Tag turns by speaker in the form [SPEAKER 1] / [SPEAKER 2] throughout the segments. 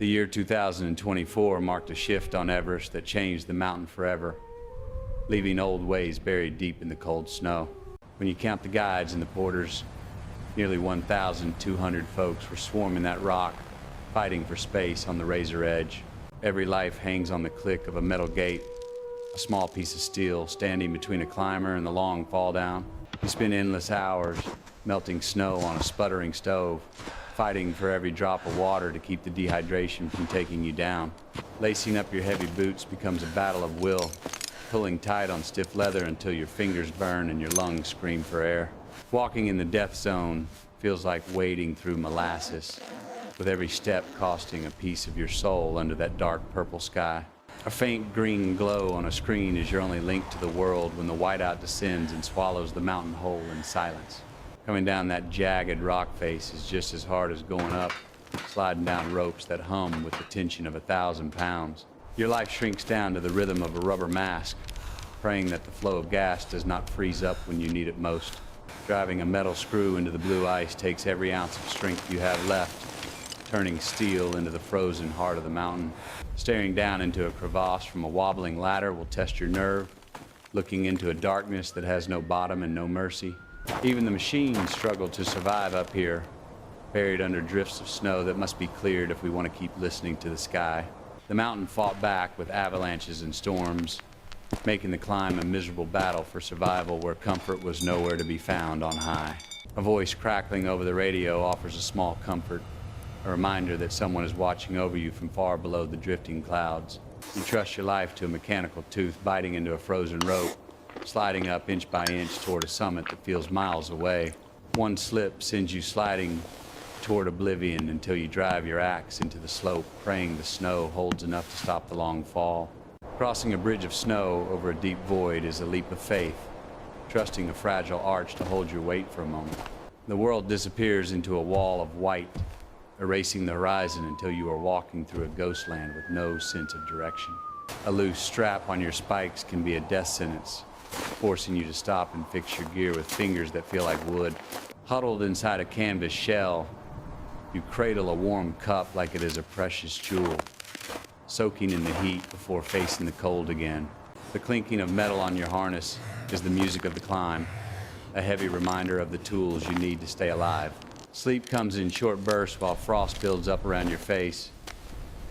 [SPEAKER 1] The year 2024 marked a shift on Everest that changed the mountain forever, leaving old ways buried deep in the cold snow. When you count the guides and the porters, nearly 1,200 folks were swarming that rock, fighting for space on the razor edge. Every life hangs on the click of a metal gate, a small piece of steel standing between a climber and the long fall down. You spend endless hours melting snow on a sputtering stove, fighting for every drop of water to keep the dehydration from taking you down. Lacing up your heavy boots becomes a battle of will, pulling tight on stiff leather until your fingers burn and your lungs scream for air. Walking in the death zone feels like wading through molasses, with every step costing a piece of your soul under that dark purple sky. A faint green glow on a screen is your only link to the world when the whiteout descends and swallows the mountain whole in silence. Coming down that jagged rock face is just as hard as going up, sliding down ropes that hum with the tension of 1,000 pounds. Your life shrinks down to the rhythm of a rubber mask, praying that the flow of gas does not freeze up when you need it most. Driving a metal screw into the blue ice takes every ounce of strength you have left, turning steel into the frozen heart of the mountain. Staring down into a crevasse from a wobbling ladder will test your nerve, looking into a darkness that has no bottom and no mercy. Even the machines struggle to survive up here, buried under drifts of snow that must be cleared if we want to keep listening to the sky. The mountain fought back with avalanches and storms, making the climb a miserable battle for survival where comfort was nowhere to be found on high. A voice crackling over the radio offers a small comfort, a reminder that someone is watching over you from far below the drifting clouds. You trust your life to a mechanical tooth biting into a frozen rope, sliding up inch by inch toward a summit that feels miles away. One slip sends you sliding toward oblivion until you drive your axe into the slope, praying the snow holds enough to stop the long fall. Crossing a bridge of snow over a deep void is a leap of faith, trusting a fragile arch to hold your weight for a moment. The world disappears into a wall of white, erasing the horizon until you are walking through a ghost land with no sense of direction. A loose strap on your spikes can be a death sentence, forcing you to stop and fix your gear with fingers that feel like wood. Huddled inside a canvas shell, you cradle a warm cup like it is a precious jewel, soaking in the heat before facing the cold again. The clinking of metal on your harness is the music of the climb, a heavy reminder of the tools you need to stay alive. Sleep comes in short bursts while frost builds up around your face,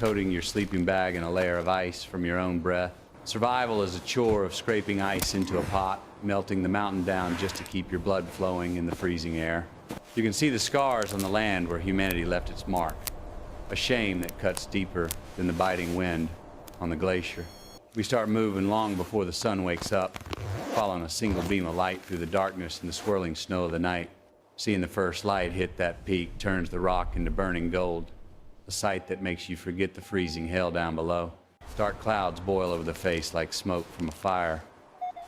[SPEAKER 1] coating your sleeping bag in a layer of ice from your own breath. Survival is a chore of scraping ice into a pot, melting the mountain down just to keep your blood flowing in the freezing air. You can see the scars on the land where humanity left its mark, a shame that cuts deeper than the biting wind on the glacier. We start moving long before the sun wakes up, following a single beam of light through the darkness and the swirling snow of the night. Seeing the first light hit that peak turns the rock into burning gold, a sight that makes you forget the freezing hell down below. Dark clouds boil over the face like smoke from a fire,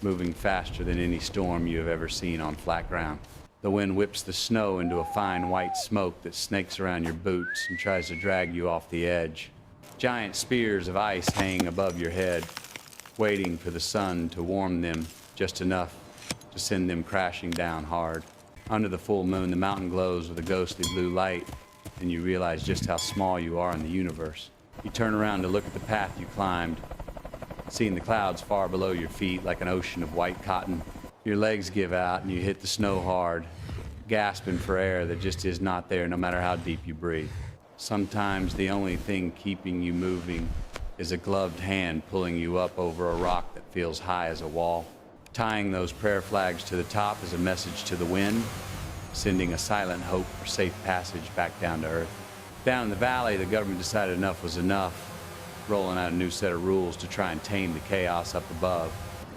[SPEAKER 1] moving faster than any storm you have ever seen on flat ground. The wind whips the snow into a fine white smoke that snakes around your boots and tries to drag you off the edge. Giant spears of ice hang above your head, waiting for the sun to warm them just enough to send them crashing down hard. Under the full moon, the mountain glows with a ghostly blue light, and you realize just how small you are in the universe. You turn around to look at the path you climbed, seeing the clouds far below your feet like an ocean of white cotton. Your legs give out and you hit the snow hard, gasping for air that just is not there no matter how deep you breathe. Sometimes the only thing keeping you moving is a gloved hand pulling you up over a rock that feels high as a wall. Tying those prayer flags to the top is a message to the wind, sending a silent hope for safe passage back down to earth. Down in the valley, the government decided enough was enough, rolling out a new set of rules to try and tame the chaos up above.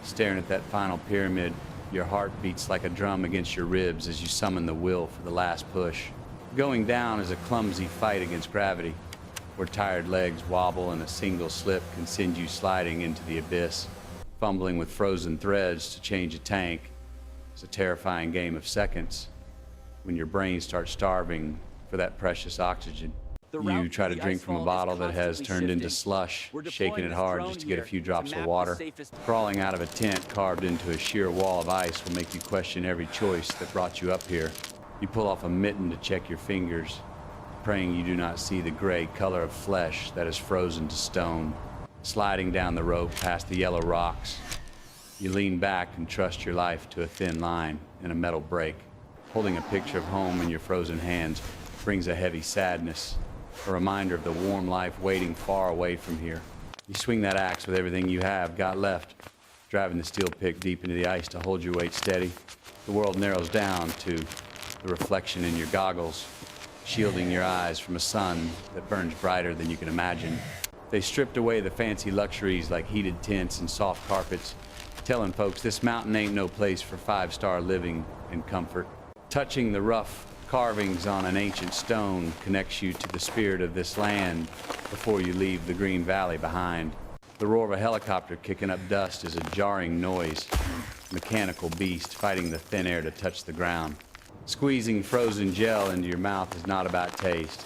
[SPEAKER 1] Staring at that final pyramid, your heart beats like a drum against your ribs as you summon the will for the last push. Going down is a clumsy fight against gravity, where tired legs wobble and a single slip can send you sliding into the abyss. Fumbling with frozen threads to change a tank is a terrifying game of seconds when your brain starts starving for that precious oxygen. You try to drink from a bottle that has turned into slush, shaking it hard just to get a few drops of water. Crawling out of a tent carved into a sheer wall of ice will make you question every choice that brought you up here. You pull off a mitten to check your fingers, praying you do not see the gray color of flesh that is frozen to stone. Sliding down the rope past the yellow rocks, you lean back and trust your life to a thin line in a metal brake. Holding a picture of home in your frozen hands brings a heavy sadness, a reminder of the warm life waiting far away from here. You swing that axe with everything you have got left, driving the steel pick deep into the ice to hold your weight steady. The world narrows down to the reflection in your goggles, shielding your eyes from a sun that burns brighter than you can imagine. They stripped away the fancy luxuries like heated tents and soft carpets, telling folks this mountain ain't no place for five-star living and comfort. Touching the rough carvings on an ancient stone connects you to the spirit of this land before you leave the green valley behind. The roar of a helicopter kicking up dust is a jarring noise, mechanical beast fighting the thin air to touch the ground. Squeezing frozen gel into your mouth is not about taste.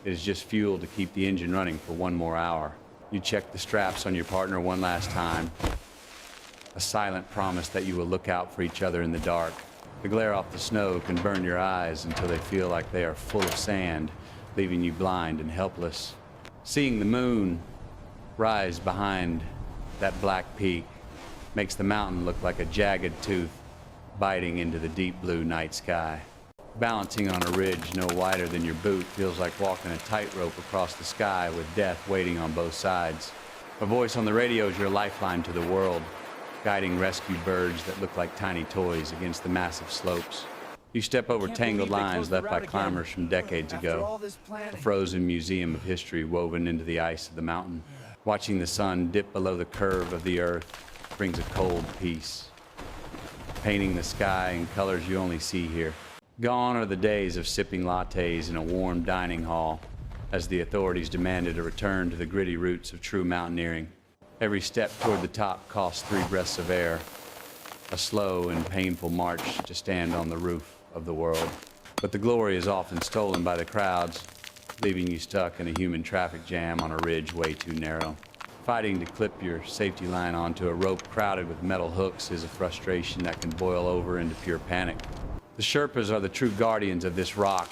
[SPEAKER 1] It is just fuel to keep the engine running for one more hour. You check the straps on your partner one last time, a silent promise that you will look out for each other in the dark. The glare off the snow can burn your eyes until they feel like they are full of sand, leaving you blind and helpless. Seeing the moon rise behind that black peak makes the mountain look like a jagged tooth biting into the deep blue night sky. Balancing on a ridge no wider than your boot feels like walking a tightrope across the sky with death waiting on both sides. A voice on the radio is your lifeline to the world, guiding rescue birds that look like tiny toys against the massive slopes. You step over tangled lines left by climbers from decades ago, a frozen museum of history woven into the ice of the mountain. Watching the sun dip below the curve of the earth brings a cold peace, painting the sky in colors you only see here. Gone are the days of sipping lattes in a warm dining hall, as the authorities demanded a return to the gritty roots of true mountaineering. Every step toward the top costs 3 breaths of air, a slow and painful march to stand on the roof of the world. But the glory is often stolen by the crowds, leaving you stuck in a human traffic jam on a ridge way too narrow. Fighting to clip your safety line onto a rope crowded with metal hooks is a frustration that can boil over into pure panic. The Sherpas are the true guardians of this rock,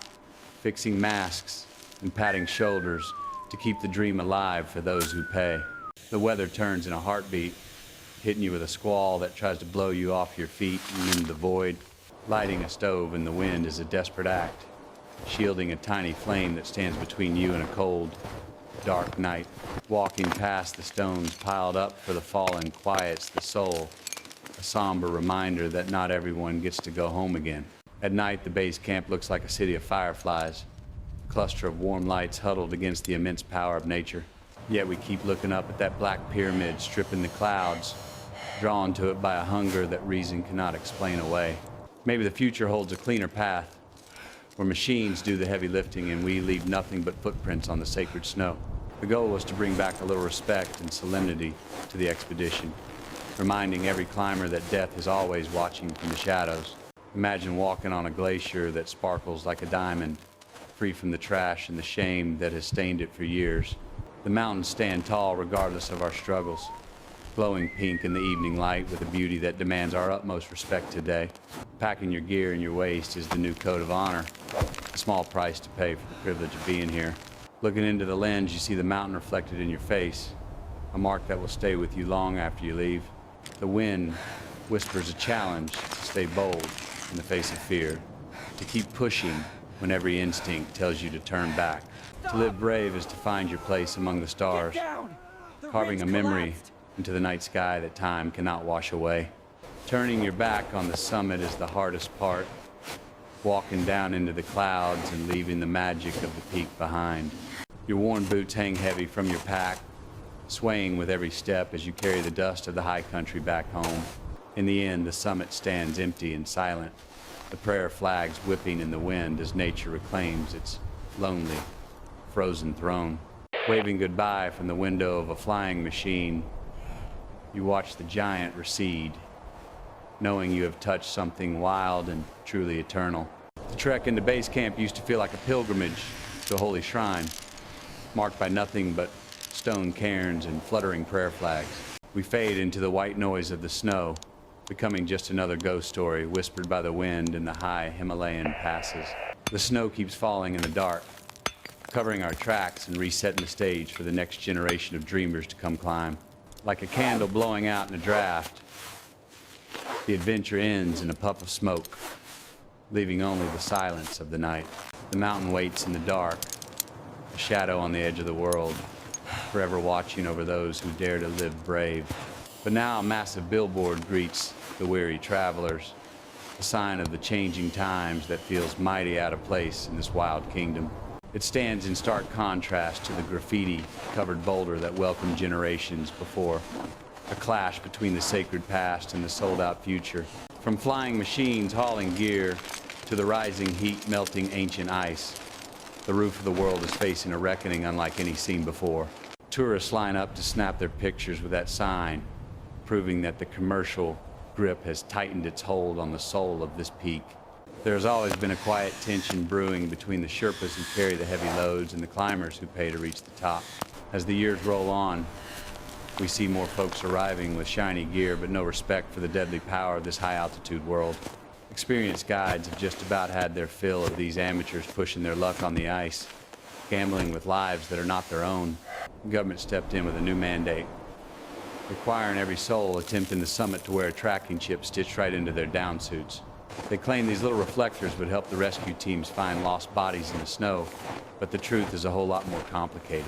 [SPEAKER 1] fixing masks and patting shoulders to keep the dream alive for those who pay. The weather turns in a heartbeat, hitting you with a squall that tries to blow you off your feet and into the void. Lighting a stove in the wind is a desperate act, shielding a tiny flame that stands between you and a cold, dark night. Walking past the stones piled up for the fallen quiets the soul, a somber reminder that not everyone gets to go home again. At night, the base camp looks like a city of fireflies, a cluster of warm lights huddled against the immense power of nature. Yet we keep looking up at that black pyramid stripping the clouds, drawn to it by a hunger that reason cannot explain away. Maybe the future holds a cleaner path, where machines do the heavy lifting and we leave nothing but footprints on the sacred snow. The goal was to bring back a little respect and solemnity to the expedition, reminding every climber that death is always watching from the shadows. Imagine walking on a glacier that sparkles like a diamond, free from the trash and the shame that has stained it for years. The mountains stand tall regardless of our struggles, glowing pink in the evening light with a beauty that demands our utmost respect today. Packing your gear in your waist is the new code of honor, a small price to pay for the privilege of being here. Looking into the lens, you see the mountain reflected in your face, a mark that will stay with you long after you leave. The wind whispers a challenge to stay bold in the face of fear, to keep pushing when every instinct tells you to turn back. To live brave is to find your place among the stars, carving a memory into the night sky that time cannot wash away. Turning your back on the summit is the hardest part, walking down into the clouds and leaving the magic of the peak behind. Your worn boots hang heavy from your pack, swaying with every step as you carry the dust of the high country back home. In the end, the summit stands empty and silent, the prayer flags whipping in the wind as nature reclaims its lonely, frozen throne. Waving goodbye from the window of a flying machine, you watch the giant recede, knowing you have touched something wild and truly eternal. The trek into base camp used to feel like a pilgrimage to a holy shrine, marked by nothing but stone cairns and fluttering prayer flags. We fade into the white noise of the snow, becoming just another ghost story whispered by the wind in the high Himalayan passes. The snow keeps falling in the dark, covering our tracks and resetting the stage for the next generation of dreamers to come climb. Like a candle blowing out in a draft, the adventure ends in a puff of smoke, leaving only the silence of the night. The mountain waits in the dark, a shadow on the edge of the world, forever watching over those who dare to live brave. But now a massive billboard greets the weary travelers, a sign of the changing times that feels mighty out of place in this wild kingdom. It stands in stark contrast to the graffiti-covered boulder that welcomed generations before, a clash between the sacred past and the sold-out future. From flying machines hauling gear to the rising heat melting ancient ice, the roof of the world is facing a reckoning unlike any seen before. Tourists line up to snap their pictures with that sign, proving that the commercial grip has tightened its hold on the soul of this peak. There has always been a quiet tension brewing between the Sherpas who carry the heavy loads and the climbers who pay to reach the top. As the years roll on, we see more folks arriving with shiny gear but no respect for the deadly power of this high-altitude world. Experienced guides have just about had their fill of these amateurs pushing their luck on the ice, gambling with lives that are not their own. The government stepped in with a new mandate, requiring every soul attempting the summit to wear a tracking chip stitched right into their down suits. They claimed these little reflectors would help the rescue teams find lost bodies in the snow, but the truth is a whole lot more complicated.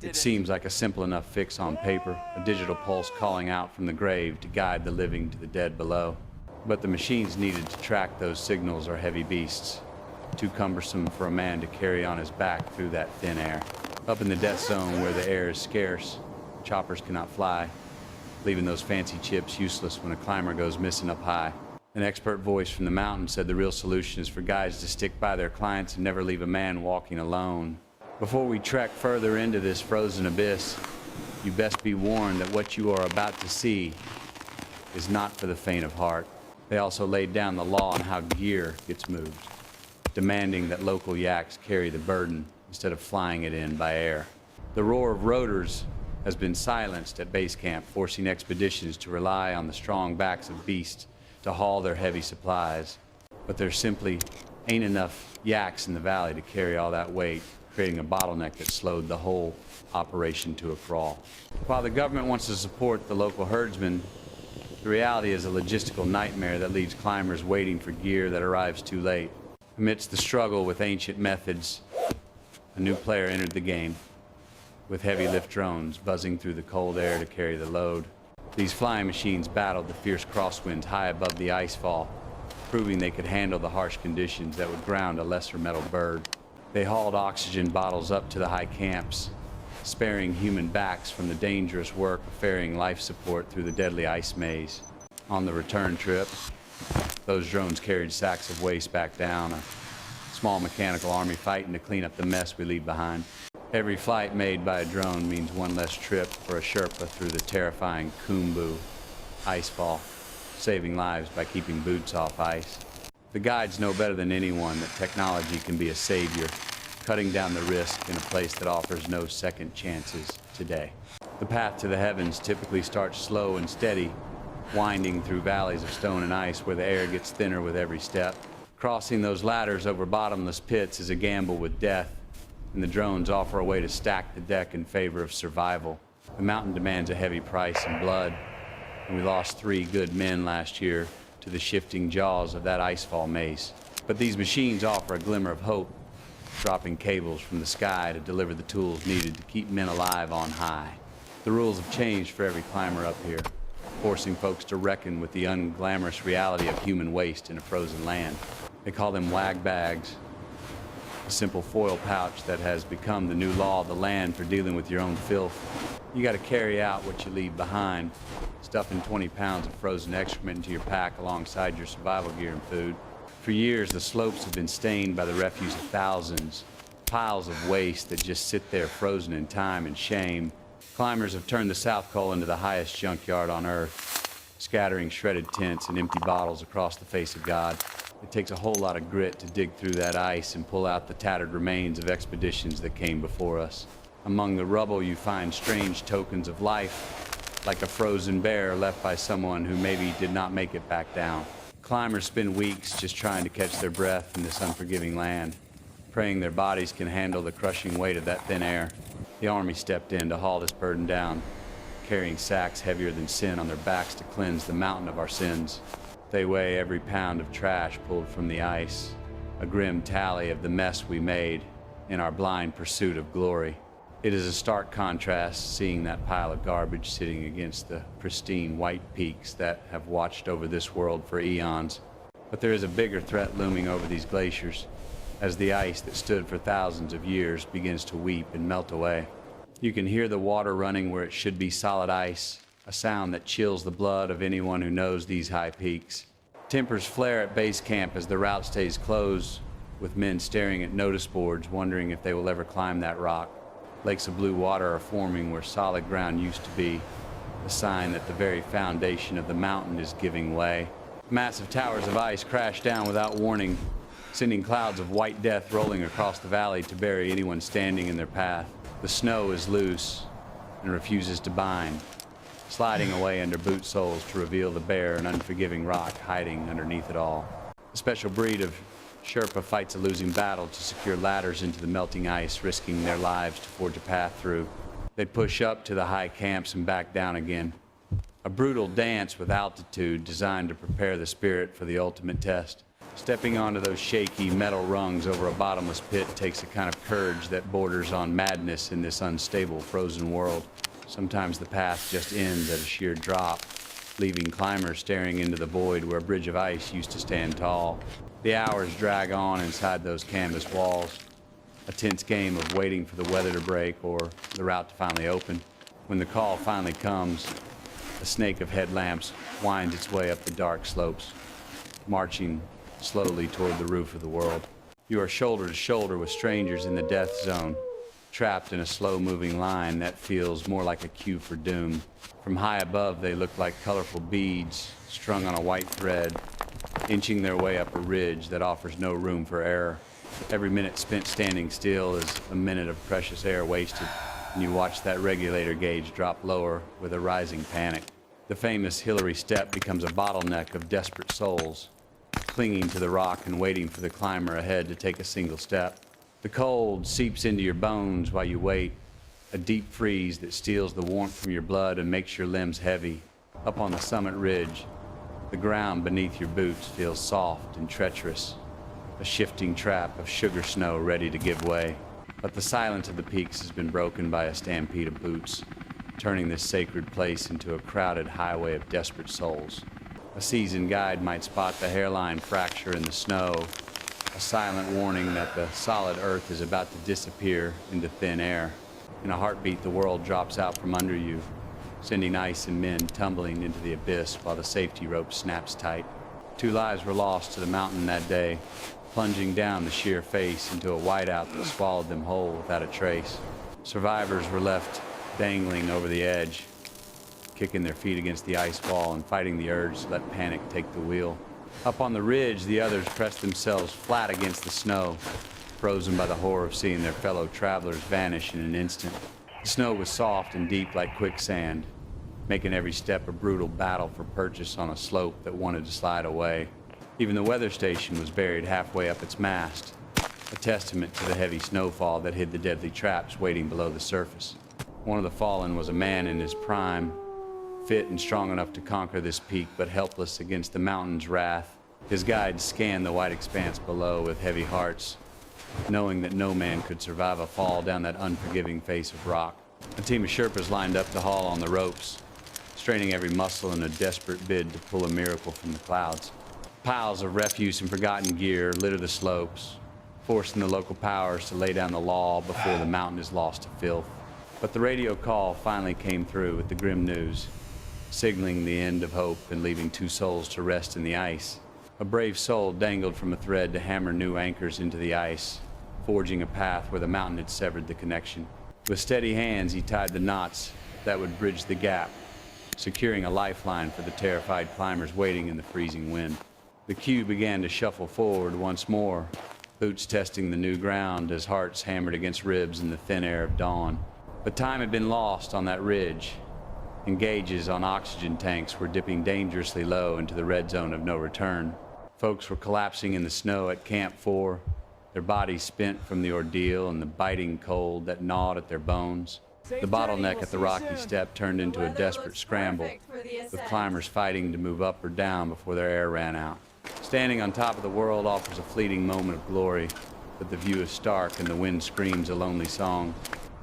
[SPEAKER 1] It seems like a simple enough fix on paper, a digital pulse calling out from the grave to guide the living to the dead below. But the machines needed to track those signals are heavy beasts, too cumbersome for a man to carry on his back through that thin air. Up in the death zone where the air is scarce, choppers cannot fly, leaving those fancy chips useless when a climber goes missing up high. An expert voice from the mountain said the real solution is for guides to stick by their clients and never leave a man walking alone. Before we trek further into this frozen abyss, you best be warned that what you are about to see is not for the faint of heart. They also laid down the law on how gear gets moved, demanding that local yaks carry the burden instead of flying it in by air. The roar of rotors has been silenced at base camp, forcing expeditions to rely on the strong backs of beasts to haul their heavy supplies. But there simply ain't enough yaks in the valley to carry all that weight, creating a bottleneck that slowed the whole operation to a crawl. While the government wants to support the local herdsmen, the reality is a logistical nightmare that leaves climbers waiting for gear that arrives too late. Amidst the struggle with ancient methods, a new player entered the game, with heavy lift drones buzzing through the cold air to carry the load. These flying machines battled the fierce crosswinds high above the icefall, proving they could handle the harsh conditions that would ground a lesser metal bird. They hauled oxygen bottles up to the high camps, sparing human backs from the dangerous work of ferrying life support through the deadly ice maze. On the return trip, those drones carried sacks of waste back down, a small mechanical army fighting to clean up the mess we leave behind. Every flight made by a drone means one less trip for a Sherpa through the terrifying Khumbu Icefall, saving lives by keeping boots off ice. The guides know better than anyone that technology can be a savior, cutting down the risk in a place that offers no second chances today. The path to the heavens typically starts slow and steady, winding through valleys of stone and ice where the air gets thinner with every step. Crossing those ladders over bottomless pits is a gamble with death, and the drones offer a way to stack the deck in favor of survival. The mountain demands a heavy price in blood, and we lost 3 good men last year to the shifting jaws of that icefall maze. But these machines offer a glimmer of hope, dropping cables from the sky to deliver the tools needed to keep men alive on high. The rules have changed for every climber up here, forcing folks to reckon with the unglamorous reality of human waste in a frozen land. They call them wag bags, a simple foil pouch that has become the new law of the land for dealing with your own filth. You got to carry out what you leave behind, stuffing 20 pounds of frozen excrement into your pack alongside your survival gear and food. For years, the slopes have been stained by the refuse of thousands, piles of waste that just sit there frozen in time and shame. Climbers have turned the South Col into the highest junkyard on Earth, scattering shredded tents and empty bottles across the face of God. It takes a whole lot of grit to dig through that ice and pull out the tattered remains of expeditions that came before us. Among the rubble, you find strange tokens of life, like a frozen bear left by someone who maybe did not make it back down. Climbers spend weeks just trying to catch their breath in this unforgiving land, praying their bodies can handle the crushing weight of that thin air. The army stepped in to haul this burden down, carrying sacks heavier than sin on their backs to cleanse the mountain of our sins. They weigh every pound of trash pulled from the ice, a grim tally of the mess we made in our blind pursuit of glory. It is a stark contrast seeing that pile of garbage sitting against the pristine white peaks that have watched over this world for eons. But there is a bigger threat looming over these glaciers as the ice that stood for thousands of years begins to weep and melt away. You can hear the water running where it should be solid ice, a sound that chills the blood of anyone who knows these high peaks. Tempers flare at base camp as the route stays closed, with men staring at notice boards wondering if they will ever climb that rock. Lakes of blue water are forming where solid ground used to be, a sign that the very foundation of the mountain is giving way. Massive towers of ice crash down without warning, sending clouds of white death rolling across the valley to bury anyone standing in their path. The snow is loose and refuses to bind, sliding away under boot soles to reveal the bare and unforgiving rock hiding underneath it all. A special breed of Sherpa fights a losing battle to secure ladders into the melting ice, risking their lives to forge a path through. They push up to the high camps and back down again. A brutal dance with altitude designed to prepare the spirit for the ultimate test. Stepping onto those shaky metal rungs over a bottomless pit takes a kind of courage that borders on madness in this unstable, frozen world. Sometimes the path just ends at a sheer drop, leaving climbers staring into the void where a bridge of ice used to stand tall. The hours drag on inside those canvas walls, a tense game of waiting for the weather to break or the route to finally open. When the call finally comes, a snake of headlamps winds its way up the dark slopes, marching slowly toward the roof of the world. You are shoulder to shoulder with strangers in the death zone, trapped in a slow-moving line that feels more like a cue for doom. From high above, they look like colorful beads strung on a white thread, inching their way up a ridge that offers no room for error. Every minute spent standing still is a minute of precious air wasted, and you watch that regulator gauge drop lower with a rising panic. The famous Hillary step becomes a bottleneck of desperate souls, clinging to the rock and waiting for the climber ahead to take a single step. The cold seeps into your bones while you wait, a deep freeze that steals the warmth from your blood and makes your limbs heavy. Up on the summit ridge, the ground beneath your boots feels soft and treacherous, a shifting trap of sugar snow ready to give way. But the silence of the peaks has been broken by a stampede of boots, turning this sacred place into a crowded highway of desperate souls. A seasoned guide might spot the hairline fracture in the snow, a silent warning that the solid earth is about to disappear into thin air. In a heartbeat, the world drops out from under you, sending ice and men tumbling into the abyss while the safety rope snaps tight. 2 lives were lost to the mountain that day, plunging down the sheer face into a whiteout that swallowed them whole without a trace. Survivors were left dangling over the edge, kicking their feet against the ice wall and fighting the urge to let panic take the wheel. Up on the ridge, the others pressed themselves flat against the snow, frozen by the horror of seeing their fellow travelers vanish in an instant. The snow was soft and deep like quicksand, making every step a brutal battle for purchase on a slope that wanted to slide away. Even the weather station was buried halfway up its mast, a testament to the heavy snowfall that hid the deadly traps waiting below the surface. One of the fallen was a man in his prime, fit and strong enough to conquer this peak, but helpless against the mountain's wrath. His guides scanned the white expanse below with heavy hearts, knowing that no man could survive a fall down that unforgiving face of rock. A team of Sherpas lined up to haul on the ropes, straining every muscle in a desperate bid to pull a miracle from the clouds. Piles of refuse and forgotten gear litter the slopes, forcing the local powers to lay down the law before the mountain is lost to filth. But the radio call finally came through with the grim news, signaling the end of hope and leaving 2 souls to rest in the ice. A brave soul dangled from a thread to hammer new anchors into the ice, forging a path where the mountain had severed the connection. With steady hands, he tied the knots that would bridge the gap, securing a lifeline for the terrified climbers waiting in the freezing wind. The queue began to shuffle forward once more, boots testing the new ground as hearts hammered against ribs in the thin air of dawn. But time had been lost on that ridge, and gauges on oxygen tanks were dipping dangerously low into the red zone of no return. Folks were collapsing in the snow at Camp 4, their bodies spent from the ordeal and the biting cold that gnawed at their bones. The bottleneck at the rocky step turned into a desperate scramble, with climbers fighting to move up or down before their air ran out. Standing on top of the world offers a fleeting moment of glory, but the view is stark and the wind screams a lonely song.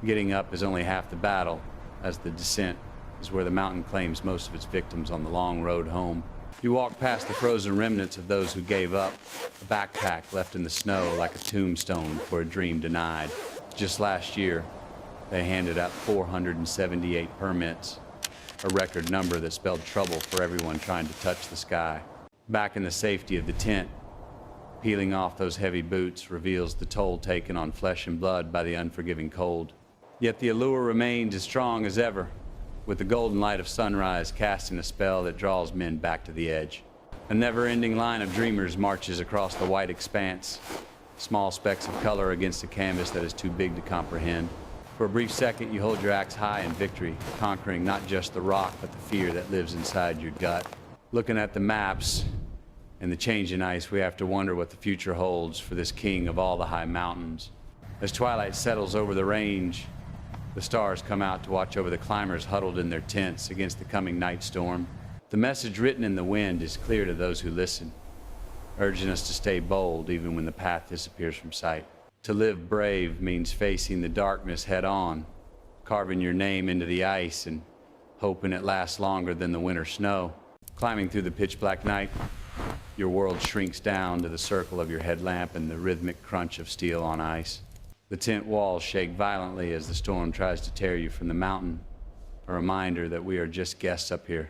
[SPEAKER 1] Getting up is only half the battle, as the descent is where the mountain claims most of its victims on the long road home. You walk past the frozen remnants of those who gave up, a backpack left in the snow like a tombstone for a dream denied. Just last year, they handed out 478 permits, a record number that spelled trouble for everyone trying to touch the sky. Back in the safety of the tent, peeling off those heavy boots reveals the toll taken on flesh and blood by the unforgiving cold. Yet the allure remains as strong as ever, with the golden light of sunrise casting a spell that draws men back to the edge. A never-ending line of dreamers marches across the white expanse, small specks of color against a canvas that is too big to comprehend. For a brief second, you hold your axe high in victory, conquering not just the rock, but the fear that lives inside your gut. Looking at the maps and the change in ice, we have to wonder what the future holds for this king of all the high mountains. As twilight settles over the range, the stars come out to watch over the climbers huddled in their tents against the coming night storm. The message written in the wind is clear to those who listen, urging us to stay bold even when the path disappears from sight. To live brave means facing the darkness head on, carving your name into the ice and hoping it lasts longer than the winter snow. Climbing through the pitch black night, your world shrinks down to the circle of your headlamp and the rhythmic crunch of steel on ice. The tent walls shake violently as the storm tries to tear you from the mountain, a reminder that we are just guests up here,